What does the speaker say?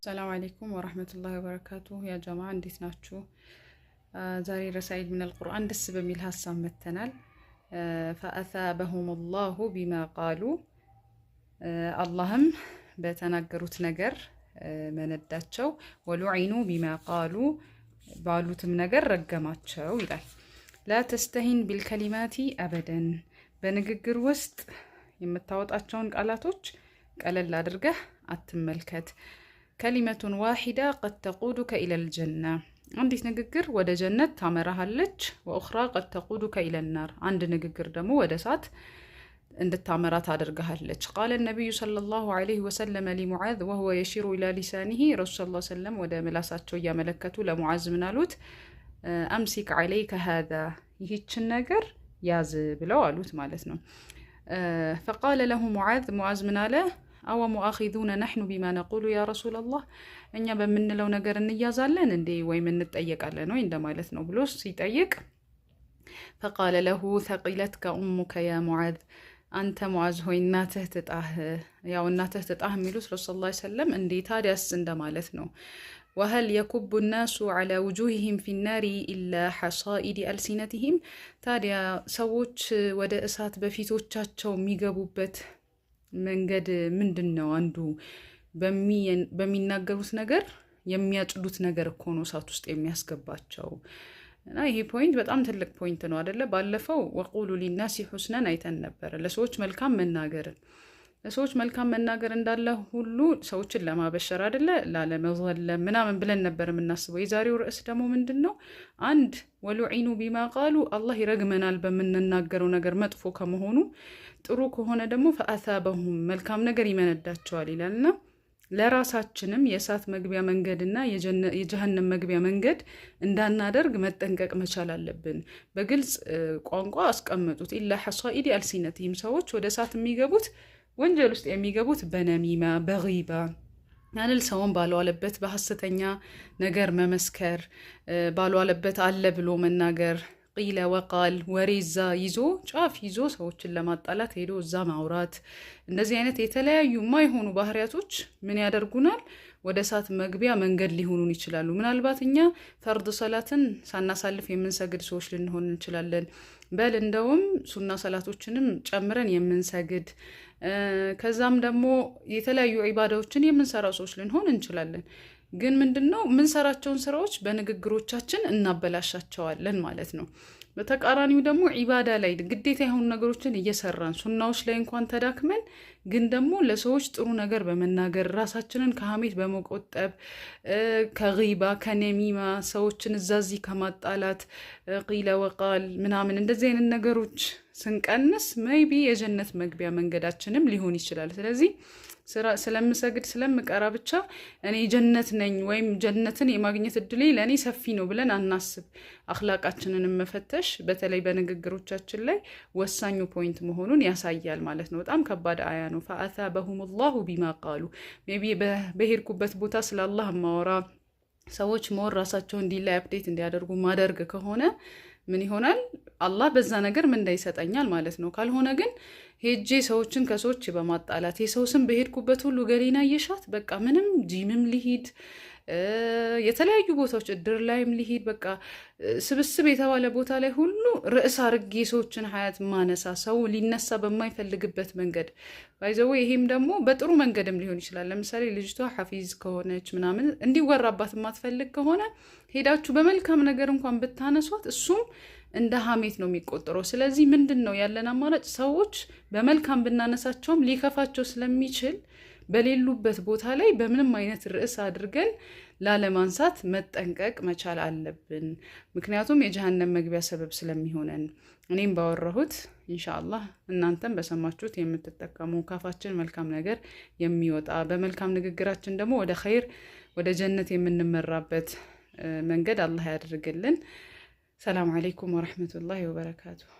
السلام عليكم ورحمة الله وبركاته يا جماعة እንዴት ናችሁ? ዛሬ ረሳኢል من القرآن ደስ በሚል ሀሳብ መተናል። فأثابهم الله بما قالوا አላህም በተናገሩት ነገር መነዳቸው። ወሉዒኑ ቢማ ቃሉ ባሉትም ነገር ረገማቸው ይላል። ላ ተስተሂን ቢልከሊማቲ አበደን በንግግር ውስጥ የምታወጣቸውን ቃላቶች ቀለል አድርገህ አትመልከት። ከሊመቱን ዋሂዳ ቀድ ተቁዱከ ኢለል ጀና አንዲት ንግግር ወደ ጀነት ታመራሃለች። ወኡኽራ ቀድ ተቁዱከ ኢለናር አንድ ንግግር ደግሞ ወደ እሳት እንድታመራ ታደርግሃለች። ቃለ ነቢዩ ሰለላሁ ዐለይሂ ወሰለም ሊሙዓዝ ወሁወ የሺሩ ኢላ ሊሳኒሂ ረሱል ሰለላሁ ዐለይሂ ወሰለም ወደ ምላሳቸው እያመለከቱ ለሙዓዝ ምን አሉት? አምሲክ ዐለይከ ሃዛ ይህችን ነገር ያዝ ብለው አሉት ማለት ነው። ፈቃለ ለሁ ሙዓዝ ምን አለ? አወ ሙአኺዙነ ነሕኑ ቢማ ነቁሉ ያ ረሱለላህ እኛ በምንለው ነገር እንያዛለን እንዴ ወይም እንጠየቃለን ወይ እንደማለት ነው ብሎ ሲጠይቅ ፈቃለ ለሁ ተቂለትከ ኡሙከ ያ ሙዓዝ አንተ ሙዓዝ ሆይ እናትህ ትጣህ። ያው እናትህ ትጣህ የሚሉት ረሱል ሰለላሁ ዐለይሂ ወሰለም እንዴ ታዲያስ እንደማለት ነው። ወሀል የኩቡ ናሱ ዐላ ውጁሂሂም ፊናሪ ኢላ ሐሳኢዲ አልሲነቲሂም ታዲያ ሰዎች ወደ እሳት በፊቶቻቸው የሚገቡበት መንገድ ምንድን ነው? አንዱ በሚናገሩት ነገር የሚያጭዱት ነገር እኮ ነው እሳት ውስጥ የሚያስገባቸው። እና ይሄ ፖይንት በጣም ትልቅ ፖይንት ነው አይደለ? ባለፈው ወቁሉ ሊናሲ ሁስነን አይተን ነበር። ለሰዎች መልካም መናገር እንዳለ ሁሉ ሰዎችን ለማበሸር አይደለ? ላለመዘለም ምናምን ብለን ነበር የምናስበው። የዛሬው ርዕስ ደግሞ ምንድን ነው? አንድ ወሉዒኑ ቢማ ቃሉ አላህ ይረግመናል በምንናገረው ነገር መጥፎ ከመሆኑ፣ ጥሩ ከሆነ ደግሞ ፈአሳበሁም መልካም ነገር ይመነዳቸዋል ይላልና ለራሳችንም የእሳት መግቢያ መንገድና የጀሃነም መግቢያ መንገድ እንዳናደርግ መጠንቀቅ መቻል አለብን። በግልጽ ቋንቋ አስቀመጡት። ኢላ ሐሳኢዲ አልሲነቲሂም ሰዎች ወደ እሳት የሚገቡት ወንጀል ውስጥ የሚገቡት በነሚማ በጊባ ያንል ሰውን ባልዋለበት በሐሰተኛ ነገር መመስከር፣ ባልዋለበት አለ ብሎ መናገር፣ ቂለ ወቃል ወሬዛ ይዞ ጫፍ ይዞ ሰዎችን ለማጣላት ሄዶ እዛ ማውራት፣ እንደዚህ አይነት የተለያዩ የማይሆኑ ባህሪያቶች ምን ያደርጉናል? ወደ እሳት መግቢያ መንገድ ሊሆኑን ይችላሉ። ምናልባት እኛ ፈርድ ሰላትን ሳናሳልፍ የምንሰግድ ሰዎች ልንሆን እንችላለን። በል እንደውም ሱና ሰላቶችንም ጨምረን የምንሰግድ ከዛም ደግሞ የተለያዩ ዒባዳዎችን የምንሰራ ሰዎች ልንሆን እንችላለን። ግን ምንድነው የምንሰራቸውን ስራዎች በንግግሮቻችን እናበላሻቸዋለን ማለት ነው። በተቃራኒው ደግሞ ዒባዳ ላይ ግዴታ የሆኑ ነገሮችን እየሰራን ሱናዎች ላይ እንኳን ተዳክመን ግን ደግሞ ለሰዎች ጥሩ ነገር በመናገር ራሳችንን ከሐሜት በመቆጠብ ከጊባ ከነሚማ ሰዎችን እዛዚ ከማጣላት ቂለ ወቃል ምናምን እንደዚህ አይነት ነገሮች ስንቀንስ ሜይቢ የጀነት መግቢያ መንገዳችንም ሊሆን ይችላል። ስለዚህ ስለምሰግድ ስለምቀራ ብቻ እኔ ጀነት ነኝ ወይም ጀነትን የማግኘት እድሌ ለእኔ ሰፊ ነው ብለን አናስብ። አኽላቃችንንም መፈተሽ በተለይ በንግግሮቻችን ላይ ወሳኙ ፖይንት መሆኑን ያሳያል ማለት ነው። በጣም ከባድ አያ ነው። ፈአሳበሁም ላሁ ቢማ ቃሉ ሜይ ቢ በሄድኩበት ቦታ ስለ አላህ ማወራ ሰዎች ሞር ራሳቸው እንዲ ላይ አፕዴት እንዲያደርጉ ማደርግ ከሆነ ምን ይሆናል? አላህ በዛ ነገር ምንዳ ይሰጠኛል ማለት ነው። ካልሆነ ግን ሄጄ ሰዎችን ከሰዎች በማጣላት የሰው ስም በሄድኩበት ሁሉ ገሌና እየሻት በቃ ምንም ጂምም ሊሂድ የተለያዩ ቦታዎች እድር ላይም ሊሂድ በቃ ስብስብ የተባለ ቦታ ላይ ሁሉ ርዕስ አርጌ ሰዎችን ሀያት ማነሳ ሰው ሊነሳ በማይፈልግበት መንገድ ባይዘው። ይሄም ደግሞ በጥሩ መንገድም ሊሆን ይችላል። ለምሳሌ ልጅቷ ሐፊዝ ከሆነች ምናምን እንዲወራባት የማትፈልግ ከሆነ ሄዳችሁ በመልካም ነገር እንኳን ብታነሷት እሱም እንደ ሐሜት ነው የሚቆጠረው። ስለዚህ ምንድን ነው ያለን አማራጭ? ሰዎች በመልካም ብናነሳቸውም ሊከፋቸው ስለሚችል በሌሉበት ቦታ ላይ በምንም አይነት ርዕስ አድርገን ላለማንሳት መጠንቀቅ መቻል አለብን። ምክንያቱም የጀሃነም መግቢያ ሰበብ ስለሚሆነን። እኔም ባወራሁት ኢንሻአላህ እናንተም በሰማችሁት የምትጠቀሙ ካፋችን መልካም ነገር የሚወጣ በመልካም ንግግራችን ደግሞ ወደ ኸይር ወደ ጀነት የምንመራበት መንገድ አላህ ያድርግልን። ሰላም አለይኩም ወረሕመቱላሂ ወበረካቱሁ።